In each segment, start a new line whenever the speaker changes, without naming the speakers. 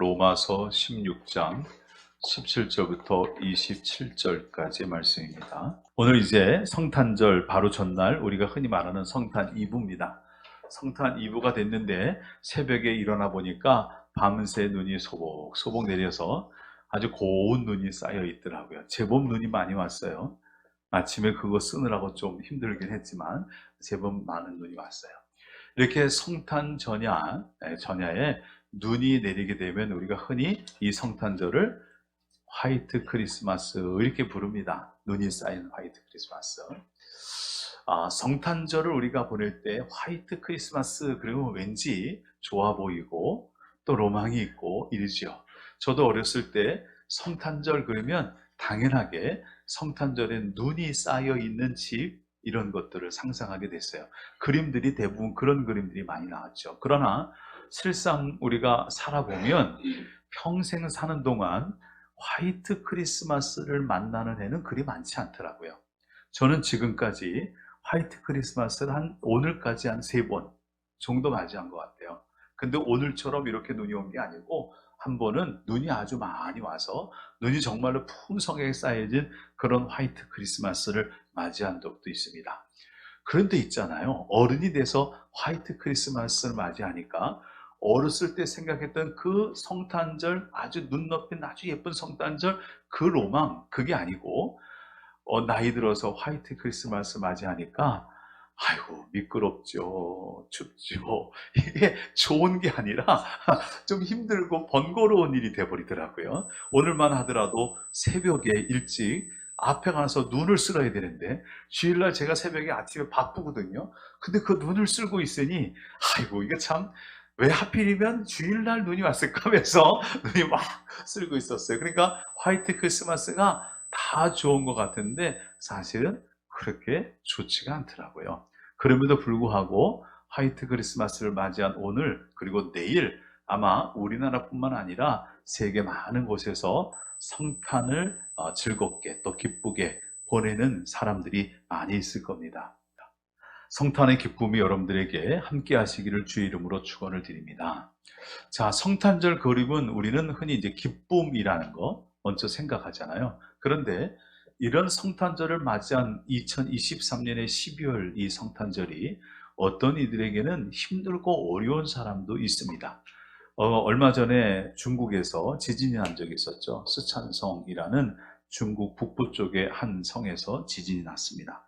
로마서 16장 17절부터 27절까지 말씀입니다. 오늘 이제 성탄절 바로 전날 우리가 흔히 말하는 성탄 이브입니다. 성탄 이브가 됐는데 새벽에 일어나 보니까 밤새 눈이 소복소복 내려서 아주 고운 눈이 쌓여 있더라고요. 제법 눈이 많이 왔어요. 아침에 그거 쓰느라고 좀 힘들긴 했지만 제법 많은 눈이 왔어요. 이렇게 성탄 전야에 눈이 내리게 되면 우리가 흔히 이 성탄절을 화이트 크리스마스 이렇게 부릅니다. 눈이 쌓인 화이트 크리스마스. 성탄절을 우리가 보낼 때 화이트 크리스마스 그러면 왠지 좋아 보이고 또 로망이 있고 이러죠. 저도 어렸을 때 성탄절 그러면 당연하게 성탄절에 눈이 쌓여 있는 집 이런 것들을 상상하게 됐어요. 그림들이 대부분 그런 그림들이 많이 나왔죠. 그러나 실상 우리가 살아보면 평생 사는 동안 화이트 크리스마스를 만나는 해는 그리 많지 않더라고요. 저는 지금까지 화이트 크리스마스를 오늘까지 한 3번 정도 맞이한 것 같아요. 근데 오늘처럼 이렇게 눈이 온 게 아니고 한 번은 눈이 아주 많이 와서 눈이 정말로 풍성하게 쌓여진 그런 화이트 크리스마스를 맞이한 적도 있습니다. 그런데 있잖아요. 어른이 돼서 화이트 크리스마스를 맞이하니까 어렸을 때 생각했던 그 성탄절, 아주 눈 높인 아주 예쁜 성탄절, 그 로망, 그게 아니고 나이 들어서 화이트 크리스마스 맞이하니까 아이고 미끄럽죠, 춥죠. 이게 좋은 게 아니라 좀 힘들고 번거로운 일이 돼버리더라고요. 오늘만 하더라도 새벽에 일찍 앞에 가서 눈을 쓸어야 되는데 주일날 제가 새벽에 아침에 바쁘거든요. 근데 그 눈을 쓸고 있으니 아이고 이게 참 왜 하필이면 주일날 눈이 왔을까 하면서 눈이 막 쓸고 있었어요. 그러니까 화이트 크리스마스가 다 좋은 것 같은데 사실은 그렇게 좋지가 않더라고요. 그럼에도 불구하고 화이트 크리스마스를 맞이한 오늘 그리고 내일 아마 우리나라뿐만 아니라 세계 많은 곳에서 성탄을 즐겁게 또 기쁘게 보내는 사람들이 많이 있을 겁니다. 성탄의 기쁨이 여러분들에게 함께 하시기를 주의 이름으로 축원을 드립니다. 자, 성탄절 그림은 우리는 흔히 이제 기쁨이라는 거 먼저 생각하잖아요. 그런데 이런 성탄절을 맞이한 2023년의 12월 이 성탄절이 어떤 이들에게는 힘들고 어려운 사람도 있습니다. 얼마 전에 중국에서 지진이 난 적이 있었죠. 스촨성이라는 중국 북부 쪽의 한 성에서 지진이 났습니다.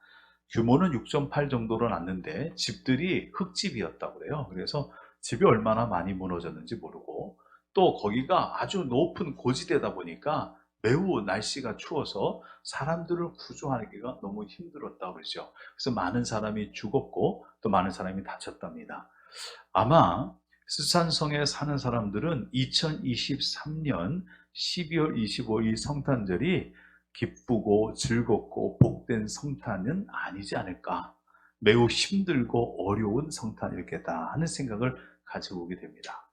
규모는 6.8 정도로 났는데 집들이 흙집이었다고 그래요. 그래서 집이 얼마나 많이 무너졌는지 모르고 또 거기가 아주 높은 고지대다 보니까 매우 날씨가 추워서 사람들을 구조하기가 너무 힘들었다고 그러죠. 그래서 많은 사람이 죽었고 또 많은 사람이 다쳤답니다. 아마 스산성에 사는 사람들은 2023년 12월 25일 성탄절이 기쁘고 즐겁고 복된 성탄은 아니지 않을까. 매우 힘들고 어려운 성탄이겠다 하는 생각을 가지고 오게 됩니다.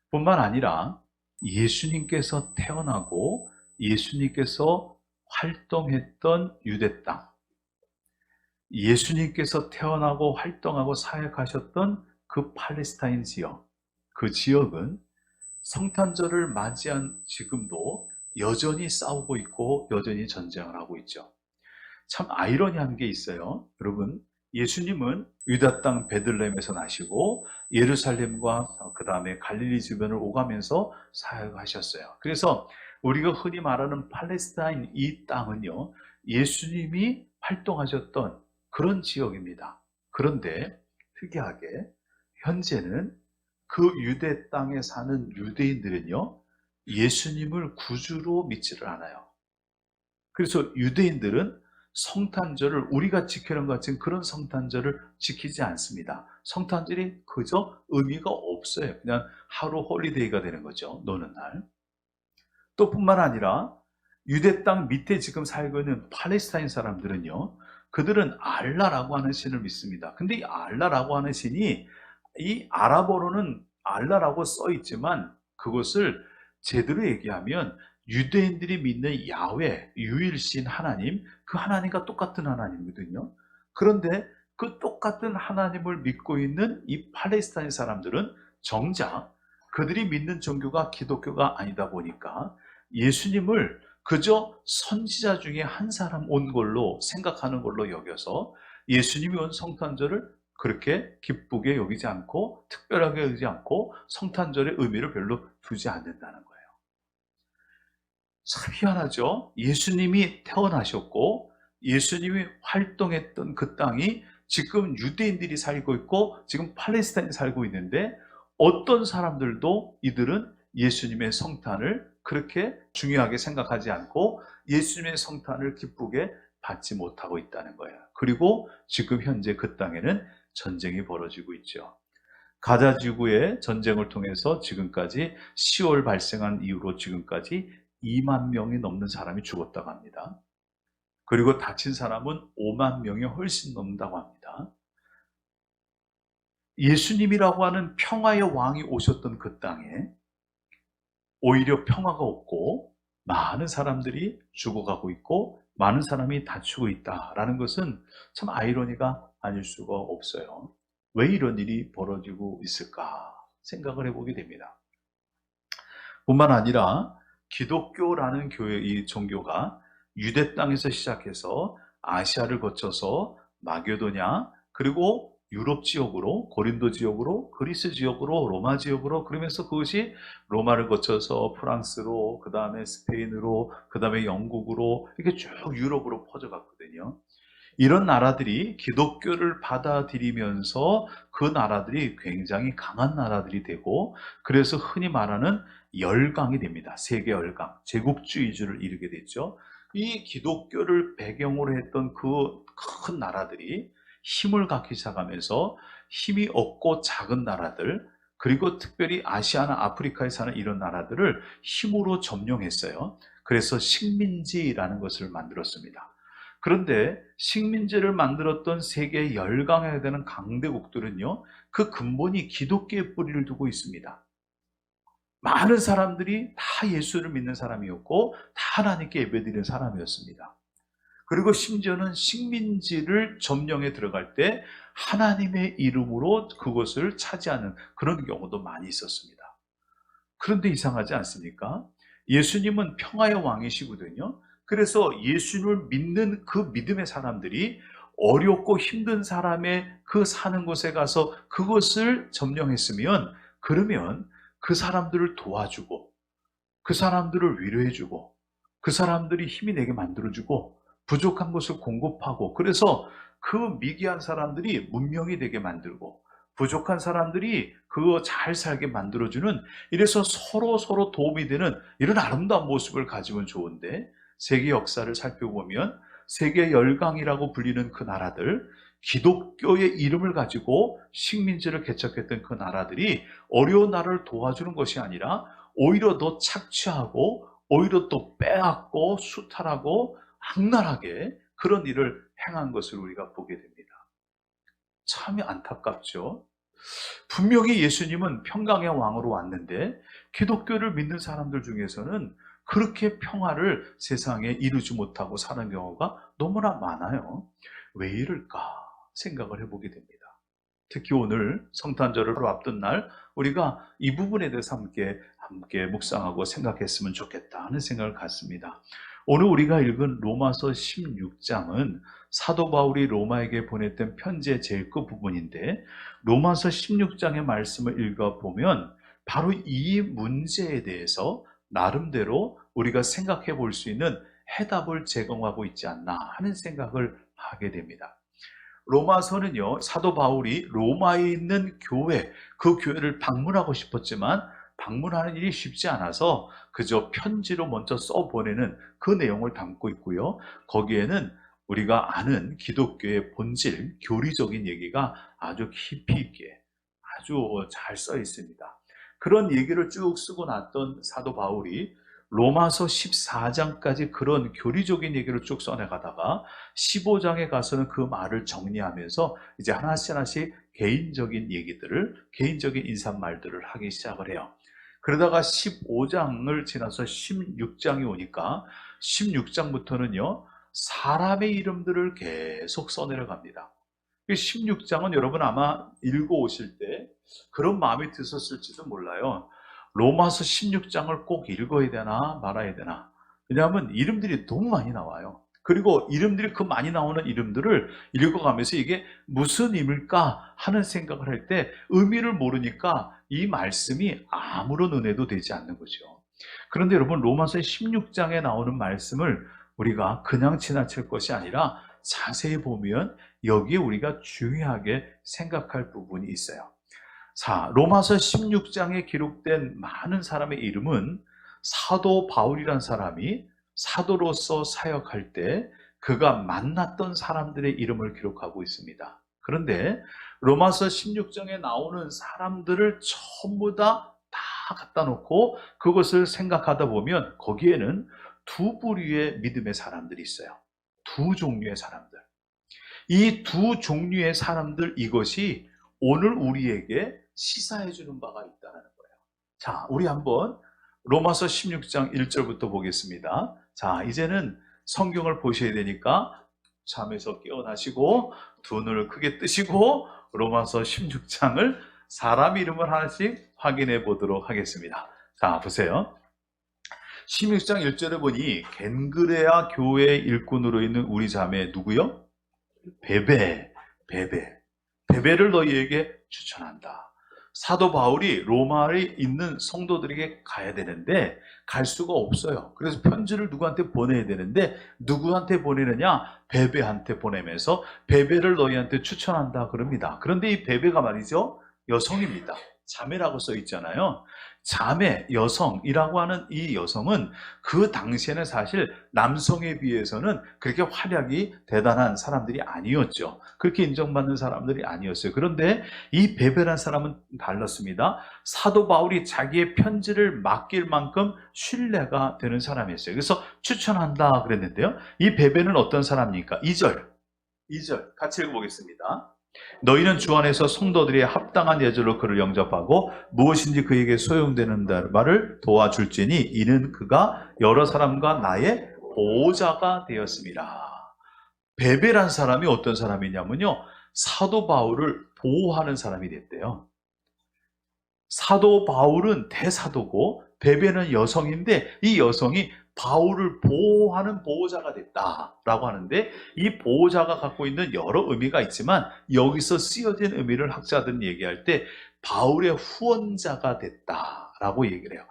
뿐만 아니라 예수님께서 태어나고 예수님께서 활동했던 유대 땅, 예수님께서 태어나고 활동하고 사역하셨던 그 팔레스타인 지역, 그 지역은 성탄절을 맞이한 지금도 여전히 싸우고 있고 여전히 전쟁을 하고 있죠. 참 아이러니한 게 있어요. 여러분, 예수님은 유다 땅 베들레헴에서 나시고 예루살렘과 그 다음에 갈릴리 주변을 오가면서 사역하셨어요. 그래서 우리가 흔히 말하는 팔레스타인 이 땅은요, 예수님이 활동하셨던 그런 지역입니다. 그런데 특이하게 현재는 그 유대 땅에 사는 유대인들은요, 예수님을 구주로 믿지를 않아요. 그래서 유대인들은 성탄절을 우리가 지키는 것 같은 그런 성탄절을 지키지 않습니다. 성탄절이 그저 의미가 없어요. 그냥 하루 홀리데이가 되는 거죠. 노는 날. 또 뿐만 아니라 유대 땅 밑에 지금 살고 있는 팔레스타인 사람들은요, 그들은 알라라고 하는 신을 믿습니다. 근데 이 알라라고 하는 신이 이 아랍어로는 알라라고 써 있지만 그것을 제대로 얘기하면 유대인들이 믿는 야훼, 유일신 하나님, 그 하나님과 똑같은 하나님이거든요. 그런데 그 똑같은 하나님을 믿고 있는 이 팔레스타인 사람들은 정작 그들이 믿는 종교가 기독교가 아니다 보니까 예수님을 그저 선지자 중에 한 사람 온 걸로 생각하는 걸로 여겨서 예수님이 온 성탄절을 그렇게 기쁘게 여기지 않고 특별하게 여기지 않고 성탄절의 의미를 별로 두지 않는다는 거예요. 참 희한하죠? 예수님이 태어나셨고 예수님이 활동했던 그 땅이 지금 유대인들이 살고 있고 지금 팔레스타인이 살고 있는데 어떤 사람들도 이들은 예수님의 성탄을 그렇게 중요하게 생각하지 않고 예수님의 성탄을 기쁘게 받지 못하고 있다는 거예요. 그리고 지금 현재 그 땅에는 전쟁이 벌어지고 있죠. 가자 지구의 전쟁을 통해서 지금까지 10월 발생한 이후로 지금까지 2만 명이 넘는 사람이 죽었다고 합니다. 그리고 다친 사람은 5만 명이 훨씬 넘는다고 합니다. 예수님이라고 하는 평화의 왕이 오셨던 그 땅에 오히려 평화가 없고 많은 사람들이 죽어가고 있고 많은 사람이 다치고 있다라는 것은 참 아이러니가 아닐 수가 없어요. 왜 이런 일이 벌어지고 있을까 생각을 해보게 됩니다. 뿐만 아니라 기독교라는 교회, 이 종교가 유대 땅에서 시작해서 아시아를 거쳐서 마게도냐 그리고 유럽 지역으로 고린도 지역으로 그리스 지역으로 로마 지역으로 그러면서 그것이 로마를 거쳐서 프랑스로 그 다음에 스페인으로 그 다음에 영국으로 이렇게 쭉 유럽으로 퍼져갔거든요. 이런 나라들이 기독교를 받아들이면서 그 나라들이 굉장히 강한 나라들이 되고 그래서 흔히 말하는 열강이 됩니다. 세계 열강, 제국주의주를 이루게 됐죠. 이 기독교를 배경으로 했던 그 큰 나라들이 힘을 갖기 시작하면서 힘이 없고 작은 나라들 그리고 특별히 아시아나 아프리카에 사는 이런 나라들을 힘으로 점령했어요. 그래서 식민지라는 것을 만들었습니다. 그런데 식민지를 만들었던 세계 열강해야 되는 강대국들은요, 그 근본이 기독교의 뿌리를 두고 있습니다. 많은 사람들이 다 예수를 믿는 사람이었고 다 하나님께 예배드리는 사람이었습니다. 그리고 심지어는 식민지를 점령해 들어갈 때 하나님의 이름으로 그것을 차지하는 그런 경우도 많이 있었습니다. 그런데 이상하지 않습니까? 예수님은 평화의 왕이시거든요. 그래서 예수님을 믿는 그 믿음의 사람들이 어렵고 힘든 사람의 그 사는 곳에 가서 그것을 점령했으면 그러면 그 사람들을 도와주고 그 사람들을 위로해주고 그 사람들이 힘이 내게 만들어주고 부족한 것을 공급하고 그래서 그 미개한 사람들이 문명이 되게 만들고 부족한 사람들이 그거 잘 살게 만들어주는 이래서 서로 도움이 되는 이런 아름다운 모습을 가지면 좋은데 세계 역사를 살펴보면 세계 열강이라고 불리는 그 나라들 기독교의 이름을 가지고 식민지를 개척했던 그 나라들이 어려운 나라를 도와주는 것이 아니라 오히려 더 착취하고 오히려 또 빼앗고 수탈하고 악랄하게 그런 일을 행한 것을 우리가 보게 됩니다. 참 안타깝죠. 분명히 예수님은 평강의 왕으로 왔는데 기독교를 믿는 사람들 중에서는 그렇게 평화를 세상에 이루지 못하고 사는 경우가 너무나 많아요. 왜 이럴까 생각을 해보게 됩니다. 특히 오늘 성탄절을 앞둔 날 우리가 이 부분에 대해서 함께 묵상하고 생각했으면 좋겠다 하는 생각을 갖습니다. 오늘 우리가 읽은 로마서 16장은 사도 바울이 로마에게 보냈던 편지의 제일 끝부분인데 로마서 16장의 말씀을 읽어보면 바로 이 문제에 대해서 나름대로 우리가 생각해 볼 수 있는 해답을 제공하고 있지 않나 하는 생각을 하게 됩니다. 로마서는요, 사도 바울이 로마에 있는 교회, 그 교회를 방문하고 싶었지만 방문하는 일이 쉽지 않아서 그저 편지로 먼저 써보내는 그 내용을 담고 있고요. 거기에는 우리가 아는 기독교의 본질, 교리적인 얘기가 아주 깊이 있게 아주 잘 써 있습니다. 그런 얘기를 쭉 쓰고 났던 사도 바울이 로마서 14장까지 그런 교리적인 얘기를 쭉 써내가다가 15장에 가서는 그 말을 정리하면서 이제 하나씩 개인적인 얘기들을, 개인적인 인사말들을 하기 시작을 해요. 그러다가 15장을 지나서 16장이 오니까 16장부터는요, 사람의 이름들을 계속 써내려갑니다. 16장은 여러분 아마 읽어오실 때 그런 마음이 드셨을지도 몰라요. 로마서 16장을 꼭 읽어야 되나 말아야 되나? 왜냐하면 이름들이 너무 많이 나와요. 그리고 이름들이 그 많이 나오는 이름들을 읽어가면서 이게 무슨 의미일까 하는 생각을 할 때 의미를 모르니까 이 말씀이 아무런 은혜도 되지 않는 거죠. 그런데 여러분, 로마서 16장에 나오는 말씀을 우리가 그냥 지나칠 것이 아니라 자세히 보면 여기에 우리가 중요하게 생각할 부분이 있어요. 자, 로마서 16장에 기록된 많은 사람의 이름은 사도 바울이란 사람이 사도로서 사역할 때 그가 만났던 사람들의 이름을 기록하고 있습니다. 그런데 로마서 16장에 나오는 사람들을 전부 다 갖다 놓고 그것을 생각하다 보면 거기에는 두 부류의 믿음의 사람들이 있어요. 두 종류의 사람들. 이 두 종류의 사람들, 이것이 오늘 우리에게 시사해 주는 바가 있다는 거예요. 자, 우리 한번 로마서 16장 1절부터 보겠습니다. 자, 이제는 성경을 보셔야 되니까 잠에서 깨어나시고 두 눈을 크게 뜨시고 로마서 16장을 사람 이름을 하나씩 확인해 보도록 하겠습니다. 자, 보세요. 16장 1절에 보니 겐그레아 교회 일꾼으로 있는 우리 자매 누구요? 베베를 너희에게 추천한다. 사도 바울이 로마에 있는 성도들에게 가야 되는데 갈 수가 없어요. 그래서 편지를 누구한테 보내야 되는데 누구한테 보내느냐? 베베한테 보내면서 베베를 너희한테 추천한다 그럽니다. 그런데 이 베베가 말이죠, 여성입니다. 자매라고 써 있잖아요. 자매, 여성이라고 하는 이 여성은 그 당시에는 사실 남성에 비해서는 그렇게 활약이 대단한 사람들이 아니었죠. 그렇게 인정받는 사람들이 아니었어요. 그런데 이 베베란 사람은 달랐습니다. 사도 바울이 자기의 편지를 맡길 만큼 신뢰가 되는 사람이었어요. 그래서 추천한다 그랬는데요. 이 베베는 어떤 사람입니까? 2절 같이 읽어보겠습니다. 너희는 주 안에서 성도들이 합당한 예절로 그를 영접하고 무엇인지 그에게 소용되는 말을 도와줄지니 이는 그가 여러 사람과 나의 보호자가 되었습니다. 베베란 사람이 어떤 사람이냐면요, 사도 바울을 보호하는 사람이 됐대요. 사도 바울은 대사도고 베베는 여성인데 이 여성이 바울을 보호하는 보호자가 됐다라고 하는데, 이 보호자가 갖고 있는 여러 의미가 있지만 여기서 쓰여진 의미를 학자들은 얘기할 때 바울의 후원자가 됐다라고 얘기를 해요.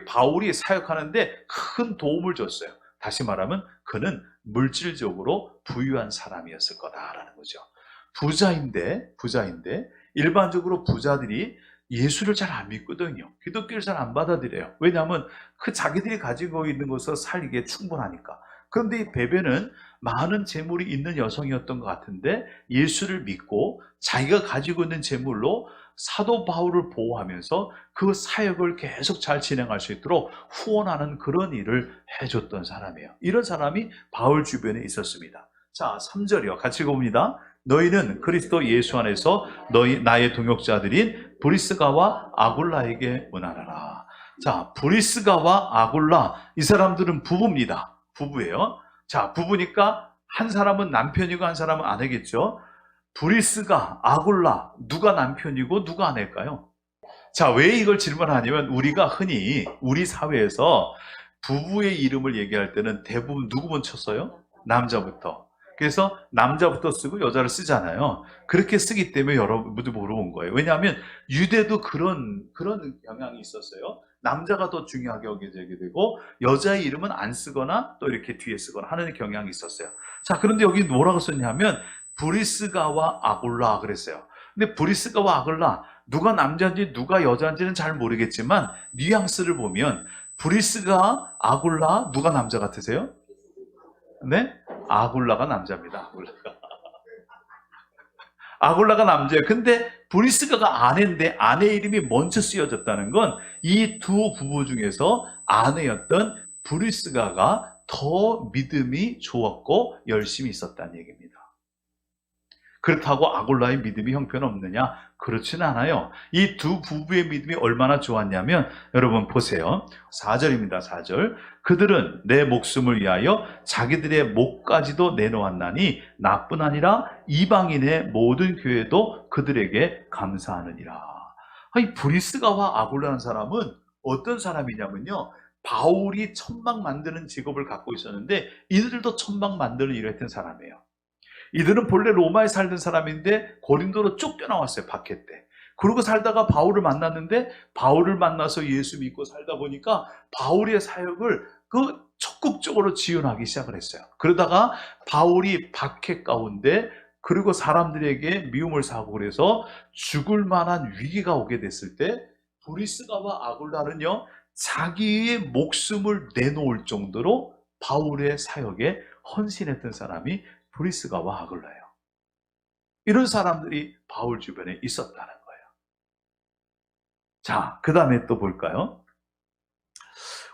바울이 사역하는데 큰 도움을 줬어요. 다시 말하면 그는 물질적으로 부유한 사람이었을 거다라는 거죠. 부자인데 일반적으로 부자들이 예수를 잘 안 믿거든요. 기독교를 잘 안 받아들여요. 왜냐하면 그 자기들이 가지고 있는 것으로 살기에 충분하니까. 그런데 이 베베는 많은 재물이 있는 여성이었던 것 같은데 예수를 믿고 자기가 가지고 있는 재물로 사도 바울을 보호하면서 그 사역을 계속 잘 진행할 수 있도록 후원하는 그런 일을 해줬던 사람이에요. 이런 사람이 바울 주변에 있었습니다. 자, 3절이요. 같이 봅니다. 너희는 그리스도 예수 안에서 나의 동역자들인 브리스가와 아굴라에게 문안하라. 자, 브리스가와 아굴라, 이 사람들은 부부입니다. 부부예요. 자, 부부니까 한 사람은 남편이고 한 사람은 아내겠죠. 브리스가, 아굴라, 누가 남편이고 누가 아내일까요? 자, 왜 이걸 질문하냐면 우리가 흔히 우리 사회에서 부부의 이름을 얘기할 때는 대부분 누구 먼저 쳤어요? 남자부터. 그래서 남자부터 쓰고 여자를 쓰잖아요. 그렇게 쓰기 때문에 여러분도 물어본 거예요. 왜냐하면 유대도 그런 경향이 있었어요. 남자가 더 중요하게 여겨지게 되고 여자의 이름은 안 쓰거나 또 이렇게 뒤에 쓰거나 하는 경향이 있었어요. 자, 그런데 여기 뭐라고 썼냐면 브리스가와 아굴라 그랬어요. 근데 브리스가와 아굴라, 누가 남자인지 누가 여자인지는 잘 모르겠지만 뉘앙스를 보면 브리스가, 아굴라, 누가 남자 같으세요? 네? 아굴라가 남자입니다. 아굴라가 남자예요. 근데 브리스가가 아내인데 아내 이름이 먼저 쓰여졌다는 건 이 두 부부 중에서 아내였던 브리스가가 더 믿음이 좋았고 열심히 있었다는 얘기입니다. 그렇다고 아굴라의 믿음이 형편없느냐? 그렇지는 않아요. 이 두 부부의 믿음이 얼마나 좋았냐면 여러분 보세요. 4절입니다. 4절. 그들은 내 목숨을 위하여 자기들의 목까지도 내놓았나니 나뿐 아니라 이방인의 모든 교회도 그들에게 감사하느니라. 이 브리스가와 아굴라는 사람은 어떤 사람이냐면요, 바울이 천막 만드는 직업을 갖고 있었는데 이들도 천막 만드는 일을 했던 사람이에요. 이들은 본래 로마에 살던 사람인데 고린도로 쫓겨나왔어요, 박해 때. 그러고 살다가 바울을 만났는데 바울을 만나서 예수 믿고 살다 보니까 바울의 사역을 적극적으로 지원하기 시작을 했어요. 그러다가 바울이 박해 가운데 그리고 사람들에게 미움을 사고 그래서 죽을 만한 위기가 오게 됐을 때 브리스가와 아굴라는요, 자기의 목숨을 내놓을 정도로 바울의 사역에 헌신했던 사람이 브리스가와 아굴라예요. 이런 사람들이 바울 주변에 있었다는 거예요. 자, 그 다음에 또 볼까요?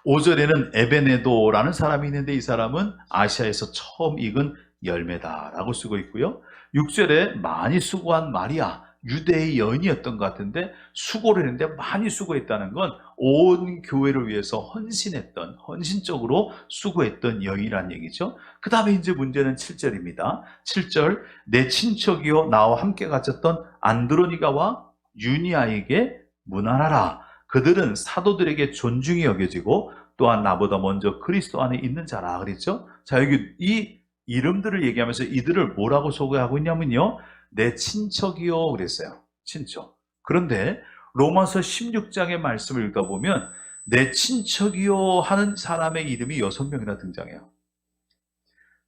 5절에는 에베네도라는 사람이 있는데 이 사람은 아시아에서 처음 익은 열매다라고 쓰고 있고요. 6절에 많이 수고한 마리아, 유대의 여인이었던 것 같은데 수고를 했는데 많이 수고했다는 건 온 교회를 위해서 헌신적으로 수고했던 여인이란 얘기죠. 그 다음에 이제 문제는 7절입니다. 7절, 내 친척이요 나와 함께 갇혔던 안드로니가와 유니아에게 문안하라. 그들은 사도들에게 존중이 여겨지고 또한 나보다 먼저 그리스도 안에 있는 자라 그랬죠. 자, 여기 이 이름들을 얘기하면서 이들을 뭐라고 소개하고 있냐면요, 내 친척이요 그랬어요. 친척. 그런데 로마서 16장의 말씀을 읽어보면 내 친척이요 하는 사람의 이름이 6명이나 등장해요.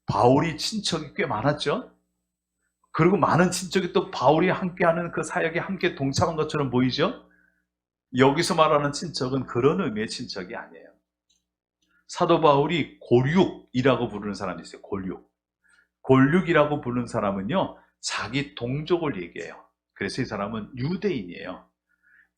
바울이 친척이 꽤 많았죠. 그리고 많은 친척이 또 바울이 함께하는 그 사역에 함께 동참한 것처럼 보이죠. 여기서 말하는 친척은 그런 의미의 친척이 아니에요. 사도 바울이 골육이라고 부르는 사람이 있어요. 골육이라고 부르는 사람은요, 자기 동족을 얘기해요. 그래서 이 사람은 유대인이에요.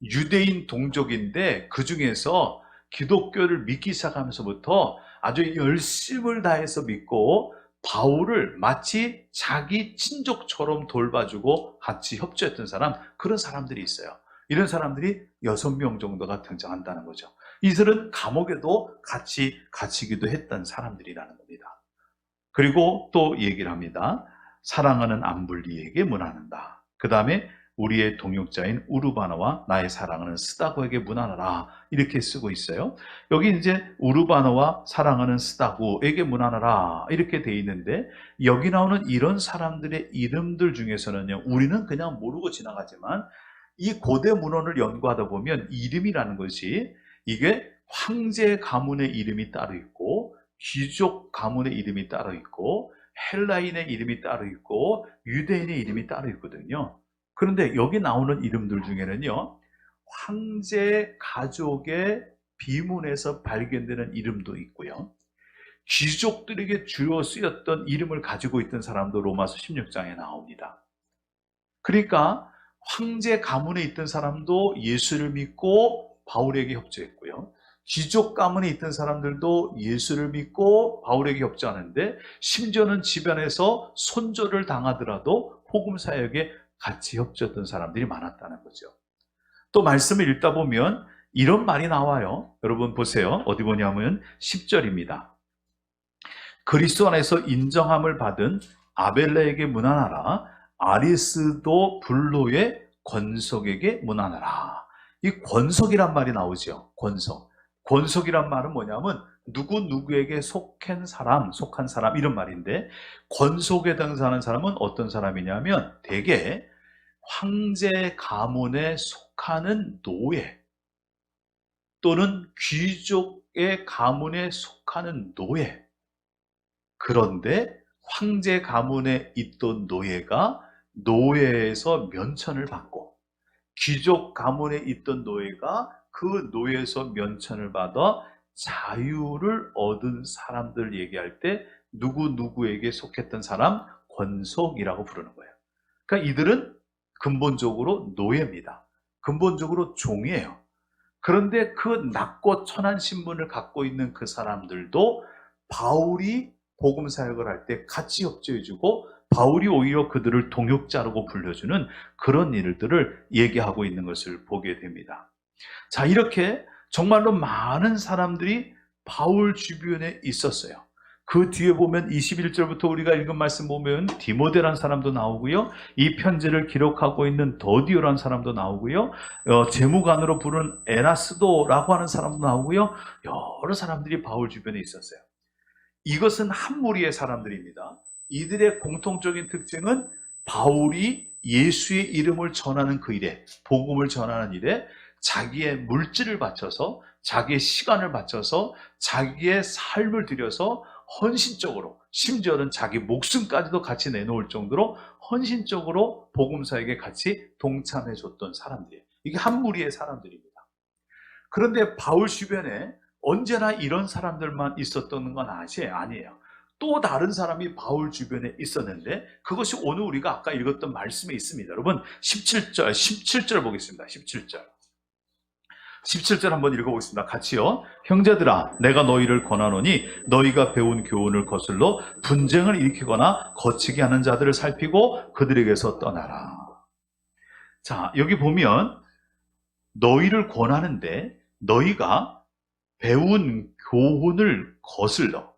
유대인 동족인데 그 중에서 기독교를 믿기 시작하면서부터 아주 열심을 다해서 믿고 바울을 마치 자기 친족처럼 돌봐주고 같이 협조했던 사람, 그런 사람들이 있어요. 이런 사람들이 6명 정도가 등장한다는 거죠. 이들은 감옥에도 같이 갇히기도 했던 사람들이라는 겁니다. 그리고 또 얘기를 합니다. 사랑하는 암블리에게 문안한다. 그 다음에 우리의 동역자인 우르바나와 나의 사랑하는 스다고에게 문안하라. 이렇게 쓰고 있어요. 여기 이제 우르바나와 사랑하는 스다고에게 문안하라. 이렇게 돼 있는데 여기 나오는 이런 사람들의 이름들 중에서는요, 우리는 그냥 모르고 지나가지만 이 고대 문헌을 연구하다 보면 이름이라는 것이 이게 황제 가문의 이름이 따로 있고 귀족 가문의 이름이 따로 있고 헬라인의 이름이 따로 있고 유대인의 이름이 따로 있거든요. 그런데 여기 나오는 이름들 중에는요, 황제 가족의 비문에서 발견되는 이름도 있고요, 귀족들에게 주로 쓰였던 이름을 가지고 있던 사람도 로마서 16장에 나옵니다. 그러니까 황제 가문에 있던 사람도 예수를 믿고 바울에게 협조했고요, 귀족 가문에 있던 사람들도 예수를 믿고 바울에게 협조하는데 심지어는 집안에서 손절을 당하더라도 복음 사역에 같이 협조했던 사람들이 많았다는 거죠. 또 말씀을 읽다 보면 이런 말이 나와요. 여러분 보세요. 어디 보냐면 10절입니다. 그리스도 안에서 인정함을 받은 아벨레에게 문안하라. 아리스도 불로의 권속에게 문안하라. 이 권속이란 말이 나오죠. 권속이란 말은 뭐냐면 누구에게 속한 사람 이런 말인데, 권속에 등장하는 사람은 어떤 사람이냐면 대개 황제 가문에 속하는 노예 또는 귀족의 가문에 속하는 노예. 그런데 황제 가문에 있던 노예가 노예에서 면천을 받고 귀족 가문에 있던 노예가 그 노예에서 면천을 받아 자유를 얻은 사람들 얘기할 때 누구에게 속했던 사람, 권속이라고 부르는 거예요. 그러니까 이들은 근본적으로 노예입니다. 근본적으로 종이에요. 그런데 그 낮고 천한 신분을 갖고 있는 그 사람들도 바울이 복음 사역을 할 때 같이 협조해주고 바울이 오히려 그들을 동역자라고 불려주는 그런 일들을 얘기하고 있는 것을 보게 됩니다. 자, 이렇게 정말로 많은 사람들이 바울 주변에 있었어요. 그 뒤에 보면 21절부터 우리가 읽은 말씀 보면 디모데라는 사람도 나오고요. 이 편지를 기록하고 있는 더디오라는 사람도 나오고요. 재무관으로 부른 에라스도라고 하는 사람도 나오고요. 여러 사람들이 바울 주변에 있었어요. 이것은 한 무리의 사람들입니다. 이들의 공통적인 특징은 바울이 예수의 이름을 전하는 그 일에, 복음을 전하는 일에 자기의 물질을 바쳐서, 자기의 시간을 바쳐서, 자기의 삶을 들여서 헌신적으로, 심지어는 자기 목숨까지도 같이 내놓을 정도로 헌신적으로 복음사에게 같이 동참해 줬던 사람들이에요. 이게 한 무리의 사람들입니다. 그런데 바울 주변에 언제나 이런 사람들만 있었던 건 아니에요. 또 다른 사람이 바울 주변에 있었는데 그것이 오늘 우리가 아까 읽었던 말씀에 있습니다. 여러분 17절 보겠습니다. 17절 한번 읽어보겠습니다. 같이요. 형제들아 내가 너희를 권하노니 너희가 배운 교훈을 거슬러 분쟁을 일으키거나 거치게 하는 자들을 살피고 그들에게서 떠나라. 자, 여기 보면 너희를 권하는데 너희가 배운 교훈을 거슬러,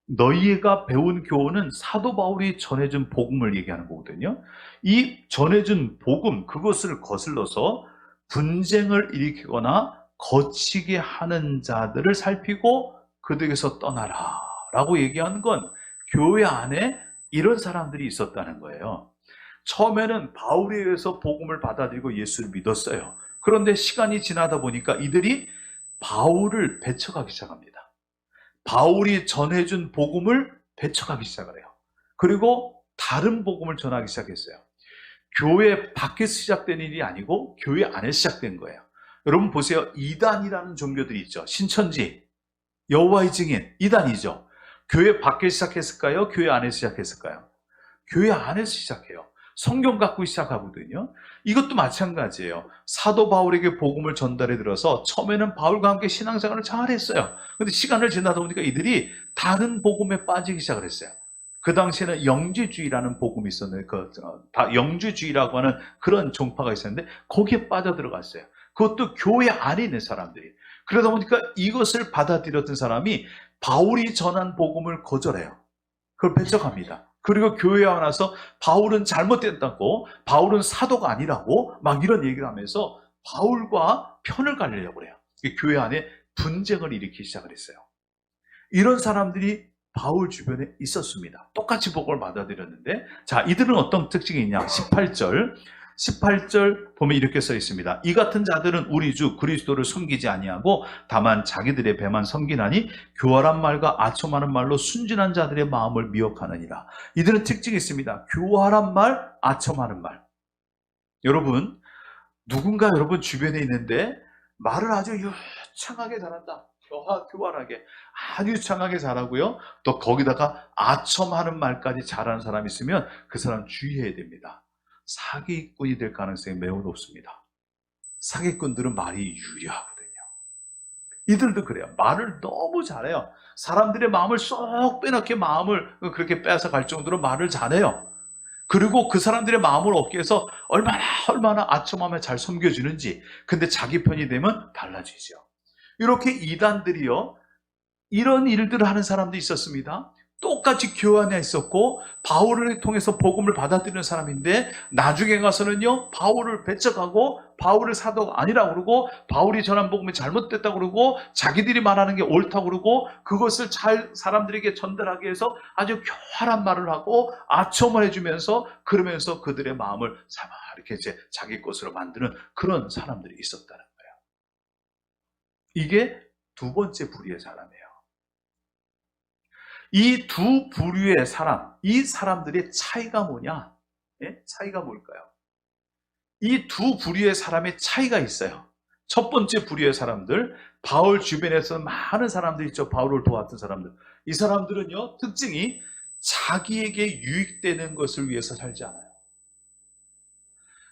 너희가 배운 교훈은 사도 바울이 전해준 복음을 얘기하는 거거든요. 이 전해준 복음, 그것을 거슬러서 분쟁을 일으키거나 거치게 하는 자들을 살피고 그들에게서 떠나라 라고 얘기하는 건 교회 안에 이런 사람들이 있었다는 거예요. 처음에는 바울에 의해서 복음을 받아들이고 예수를 믿었어요. 그런데 시간이 지나다 보니까 이들이 바울을 배척하기 시작합니다. 바울이 전해준 복음을 배척하기 시작을 해요. 그리고 다른 복음을 전하기 시작했어요. 교회 밖에서 시작된 일이 아니고 교회 안에서 시작된 거예요. 여러분 보세요. 이단이라는 종교들이 있죠. 신천지, 여호와의 증인, 이단이죠. 교회 밖에서 시작했을까요? 교회 안에서 시작했을까요? 교회 안에서 시작해요. 성경 갖고 시작하거든요. 이것도 마찬가지예요. 사도 바울에게 복음을 전달해 들어서 처음에는 바울과 함께 신앙생활을 잘했어요. 그런데 시간을 지나다 보니까 이들이 다른 복음에 빠지기 시작을 했어요. 그 당시에는 영지주의라는 복음이 있었는데, 영지주의라고 하는 그런 종파가 있었는데, 거기에 빠져들어갔어요. 그것도 교회 안에 있는 사람들이. 그러다 보니까 이것을 받아들였던 사람이 바울이 전한 복음을 거절해요. 그걸 배척합니다. 그리고 교회에 와서 바울은 잘못됐다고, 바울은 사도가 아니라고 막 이런 얘기를 하면서 바울과 편을 가리려고 그래요. 교회 안에 분쟁을 일으키기 시작을 했어요. 이런 사람들이 바울 주변에 있었습니다. 똑같이 복음을 받아들였는데, 자, 이들은 어떤 특징이 있냐? 18절 보면 이렇게 써 있습니다. 이 같은 자들은 우리 주 그리스도를 섬기지 아니하고 다만 자기들의 배만 섬기나니 교활한 말과 아첨하는 말로 순진한 자들의 마음을 미혹하느니라. 이들은 특징이 있습니다. 교활한 말, 아첨하는 말. 여러분, 누군가 여러분 주변에 있는데 말을 아주 유창하게 잘한다. 교활하게 아주 유창하게 잘하고요. 또 거기다가 아첨하는 말까지 잘하는 사람이 있으면 그 사람 주의해야 됩니다. 사기꾼이 될 가능성이 매우 높습니다. 사기꾼들은 말이 유리하거든요. 이들도 그래요. 말을 너무 잘해요. 사람들의 마음을 쏙 빼놓게 마음을 그렇게 뺏어갈 정도로 말을 잘해요. 그리고 그 사람들의 마음을 얻기 위해서 얼마나 아첨하며 잘 섬겨주는지. 근데 자기 편이 되면 달라지죠. 이렇게 이단들이요, 이런 일들을 하는 사람도 있었습니다. 똑같이 교회 안에 있었고 바울을 통해서 복음을 받아들이는 사람인데 나중에 가서는요 바울을 배척하고 바울의 사도가 아니라고 그러고 바울이 전한 복음이 잘못됐다고 그러고 자기들이 말하는 게 옳다고 그러고 그것을 잘 사람들에게 전달하기 위해서 아주 교활한 말을 하고 아첨을 해주면서 그러면서 그들의 마음을 삼아 이렇게 이제 자기 것으로 만드는 그런 사람들이 있었다는 거예요. 이게 두 번째 부류의 사람이에요. 이 두 부류의 사람, 이 사람들의 차이가 뭐냐? 예? 차이가 뭘까요? 이 두 부류의 사람의 차이가 있어요. 첫 번째 부류의 사람들, 바울 주변에서 많은 사람들 있죠. 바울을 도왔던 사람들. 이 사람들은요, 특징이 자기에게 유익되는 것을 위해서 살지 않아요.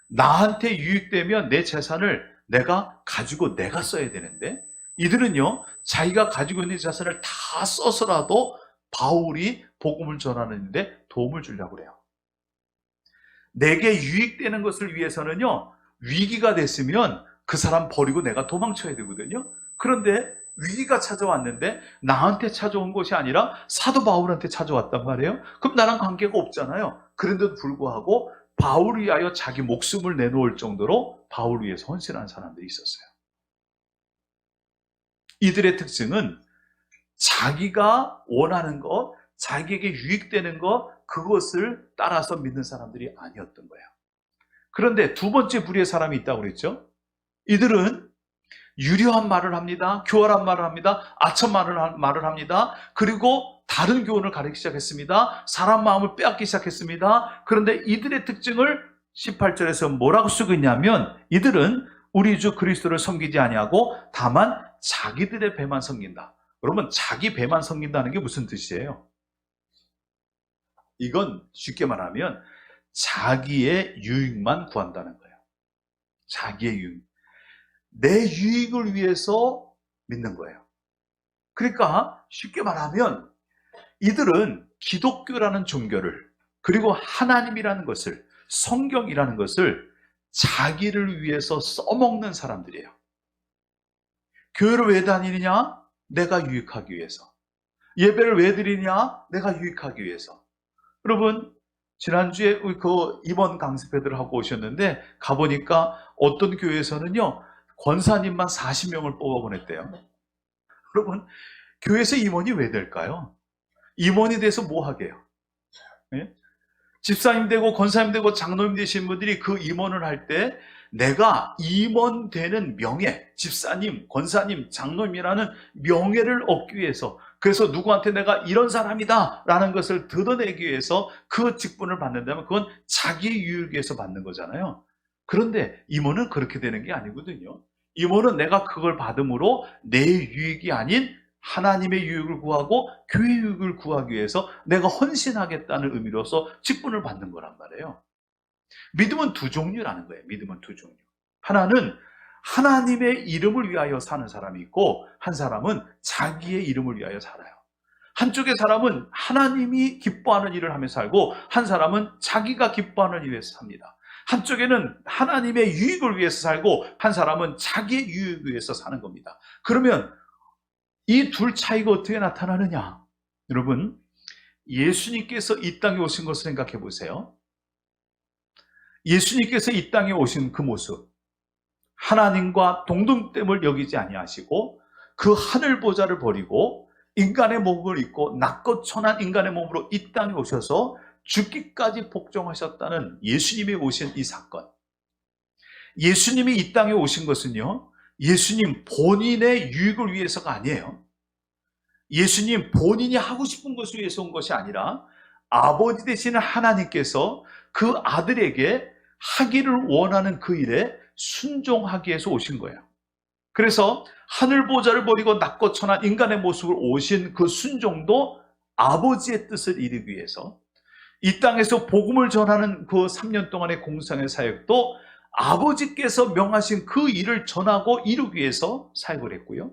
나한테 유익되면 내 재산을 내가 가지고 내가 써야 되는데, 이들은요, 자기가 가지고 있는 재산을 다 써서라도 바울이 복음을 전하는데 도움을 주려고 그래요. 내게 유익되는 것을 위해서는요, 위기가 됐으면 그 사람 버리고 내가 도망쳐야 되거든요. 그런데 위기가 찾아왔는데 나한테 찾아온 것이 아니라 사도 바울한테 찾아왔단 말이에요. 그럼 나랑 관계가 없잖아요. 그런데도 불구하고 바울을 위하여 자기 목숨을 내놓을 정도로 바울을 위해서 헌신한 사람들이 있었어요. 이들의 특징은 자기가 원하는 것, 자기에게 유익되는 것, 그것을 따라서 믿는 사람들이 아니었던 거예요. 그런데 두 번째 부류의 사람이 있다고 그랬죠. 이들은 유려한 말을 합니다. 교활한 말을 합니다. 아첨 말을 합니다. 그리고 다른 교훈을 가르치기 시작했습니다. 사람 마음을 빼앗기 시작했습니다. 그런데 이들의 특징을 18절에서 뭐라고 쓰고 있냐면, 이들은 우리 주 그리스도를 섬기지 아니하고 다만 자기들의 배만 섬긴다. 여러분, 자기 배만 섬긴다는 게 무슨 뜻이에요? 이건 쉽게 말하면 자기의 유익만 구한다는 거예요. 자기의 유익. 내 유익을 위해서 믿는 거예요. 그러니까 쉽게 말하면 이들은 기독교라는 종교를, 그리고 하나님이라는 것을, 성경이라는 것을 자기를 위해서 써먹는 사람들이에요. 교회를 왜 다니느냐? 내가 유익하기 위해서. 예배를 왜 드리냐? 내가 유익하기 위해서. 여러분, 지난주에 그 임원 강습회들을 하고 오셨는데 가보니까 어떤 교회에서는요, 권사님만 40명을 뽑아보냈대요. 여러분, 교회에서 임원이 왜 될까요? 임원이 돼서 뭐 하게요? 예? 집사님 되고 권사님 되고 장로님 되신 분들이 그 임원을 할 때 내가 임원 되는 명예, 집사님, 권사님, 장로님이라는 명예를 얻기 위해서, 그래서 누구한테 내가 이런 사람이다 라는 것을 드러내기 위해서 그 직분을 받는다면 그건 자기 유익 위해서 받는 거잖아요. 그런데 임원은 그렇게 되는 게 아니거든요. 임원은 내가 그걸 받음으로 내 유익이 아닌 하나님의 유익을 구하고 교회 유익을 구하기 위해서 내가 헌신하겠다는 의미로서 직분을 받는 거란 말이에요. 믿음은 두 종류라는 거예요. 믿음은 두 종류. 하나는 하나님의 이름을 위하여 사는 사람이 있고, 한 사람은 자기의 이름을 위하여 살아요. 한쪽의 사람은 하나님이 기뻐하는 일을 하며 살고, 한 사람은 자기가 기뻐하는 일을 위해서 삽니다. 한쪽에는 하나님의 유익을 위해서 살고, 한 사람은 자기의 유익을 위해서 사는 겁니다. 그러면 이 둘 차이가 어떻게 나타나느냐? 여러분, 예수님께서 이 땅에 오신 것을 생각해 보세요. 예수님께서 이 땅에 오신 그 모습, 하나님과 동등됨을 여기지 아니하시고 그 하늘 보좌를 버리고 인간의 몸을 입고 낮고 천한 인간의 몸으로 이 땅에 오셔서 죽기까지 복종하셨다는 예수님이 오신 이 사건. 예수님이 이 땅에 오신 것은요, 예수님 본인의 유익을 위해서가 아니에요. 예수님 본인이 하고 싶은 것을 위해서 온 것이 아니라 아버지 되시는 하나님께서 그 아들에게 하기를 원하는 그 일에 순종하기 위해서 오신 거예요. 그래서 하늘 보좌를 버리고 낮고 천한 인간의 모습으로 오신 그 순종도 아버지의 뜻을 이루기 위해서, 이 땅에서 복음을 전하는 그 3년 동안의 공생의 사역도 아버지께서 명하신 그 일을 전하고 이루기 위해서 사역을 했고요.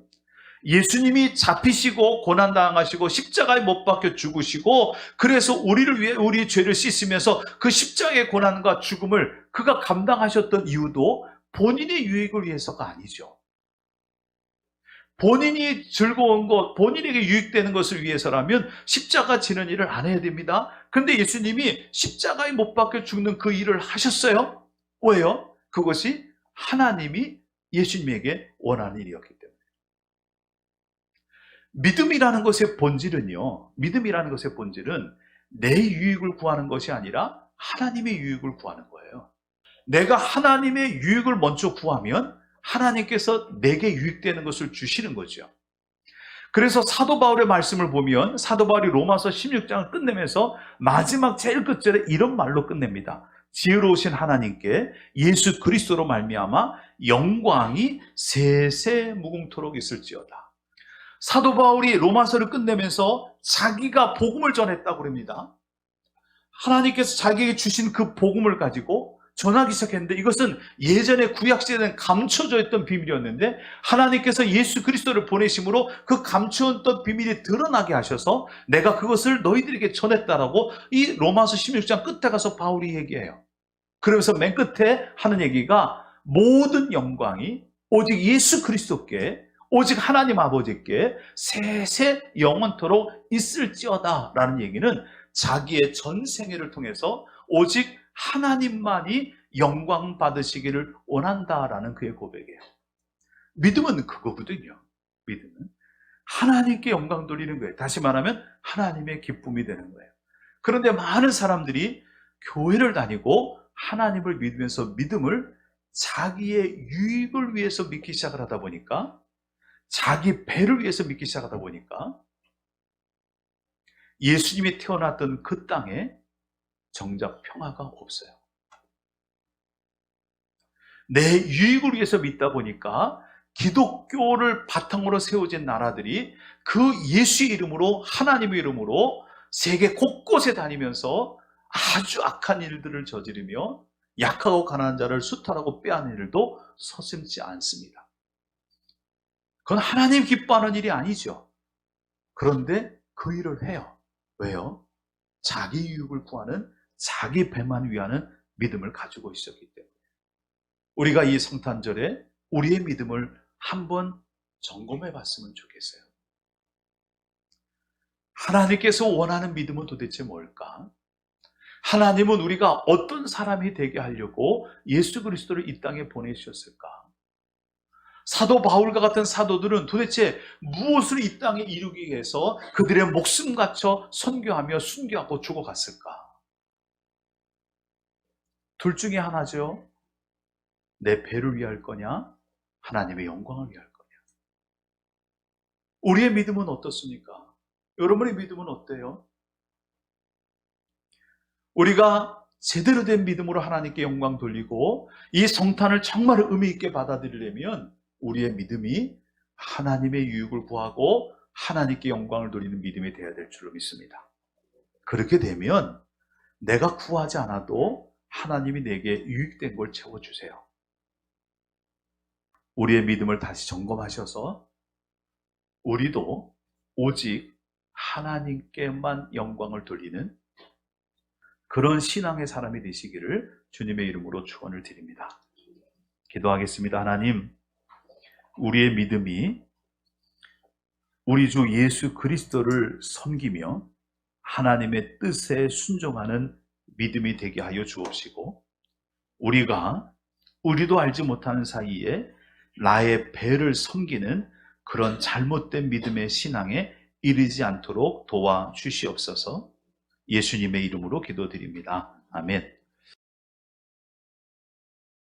예수님이 잡히시고 고난당하시고 십자가에 못 박혀 죽으시고, 그래서 우리를 위해 우리의 죄를 씻으면서 그 십자가의 고난과 죽음을 그가 감당하셨던 이유도 본인의 유익을 위해서가 아니죠. 본인이 즐거운 것, 본인에게 유익되는 것을 위해서라면 십자가 지는 일을 안 해야 됩니다. 그런데 예수님이 십자가에 못 박혀 죽는 그 일을 하셨어요. 왜요? 그것이 하나님이 예수님에게 원하는 일이었기 때문에. 믿음이라는 것의 본질은요, 믿음이라는 것의 본질은 내 유익을 구하는 것이 아니라 하나님의 유익을 구하는 거예요. 내가 하나님의 유익을 먼저 구하면 하나님께서 내게 유익되는 것을 주시는 거죠. 그래서 사도 바울의 말씀을 보면 사도 바울이 로마서 16장을 끝내면서 마지막 제일 끝절에 이런 말로 끝냅니다. 지혜로우신 하나님께 예수 그리스도로 말미암아 영광이 세세 무궁토록 있을지어다. 사도 바울이 로마서를 끝내면서 자기가 복음을 전했다고 합니다. 하나님께서 자기에게 주신 그 복음을 가지고 전하기 시작했는데, 이것은 예전에 구약시대에는 감춰져 있던 비밀이었는데 하나님께서 예수 그리스도를 보내심으로 그 감추었던 비밀이 드러나게 하셔서 내가 그것을 너희들에게 전했다라고 이 로마서 16장 끝에 가서 바울이 얘기해요. 그러면서 맨 끝에 하는 얘기가 모든 영광이 오직 예수 그리스도께, 오직 하나님 아버지께 세세 영원토록 있을지어다 라는 얘기는 자기의 전생애를 통해서 오직 하나님만이 영광 받으시기를 원한다라는 그의 고백이에요. 믿음은 그거거든요. 믿음은 하나님께 영광 돌리는 거예요. 다시 말하면 하나님의 기쁨이 되는 거예요. 그런데 많은 사람들이 교회를 다니고 하나님을 믿으면서 믿음을 자기의 유익을 위해서 믿기 시작을 하다 보니까, 자기 배를 위해서 믿기 시작하다 보니까 예수님이 태어났던 그 땅에 정작 평화가 없어요. 내 유익을 위해서 믿다 보니까 기독교를 바탕으로 세워진 나라들이 그 예수의 이름으로, 하나님의 이름으로 세계 곳곳에 다니면서 아주 악한 일들을 저지르며 약하고 가난한 자를 수탈하고 빼앗는 일도 서슴지 않습니다. 그건 하나님 기뻐하는 일이 아니죠. 그런데 그 일을 해요. 왜요? 자기 유익을 구하는, 자기 배만 위하는 믿음을 가지고 있었기 때문에. 우리가 이 성탄절에 우리의 믿음을 한번 점검해 봤으면 좋겠어요. 하나님께서 원하는 믿음은 도대체 뭘까? 하나님은 우리가 어떤 사람이 되게 하려고 예수 그리스도를 이 땅에 보내주셨을까? 사도 바울과 같은 사도들은 도대체 무엇을 이 땅에 이루기 위해서 그들의 목숨 갖춰 선교하며 순교하고 죽어갔을까? 둘 중에 하나죠. 내 배를 위할 거냐? 하나님의 영광을 위할 거냐? 우리의 믿음은 어떻습니까? 여러분의 믿음은 어때요? 우리가 제대로 된 믿음으로 하나님께 영광 돌리고 이 성탄을 정말 의미 있게 받아들이려면 우리의 믿음이 하나님의 유익을 구하고 하나님께 영광을 돌리는 믿음이 되어야 될 줄로 믿습니다. 그렇게 되면 내가 구하지 않아도 하나님이 내게 유익된 걸 채워주세요. 우리의 믿음을 다시 점검하셔서 우리도 오직 하나님께만 영광을 돌리는 그런 신앙의 사람이 되시기를 주님의 이름으로 축원을 드립니다. 기도하겠습니다. 하나님, 우리의 믿음이 우리 주 예수 그리스도를 섬기며 하나님의 뜻에 순종하는 믿음이 되게 하여 주옵시고, 우리도 알지 못하는 사이에 나의 배를 섬기는 그런 잘못된 믿음의 신앙에 이르지 않도록 도와주시옵소서. 예수님의 이름으로 기도드립니다. 아멘.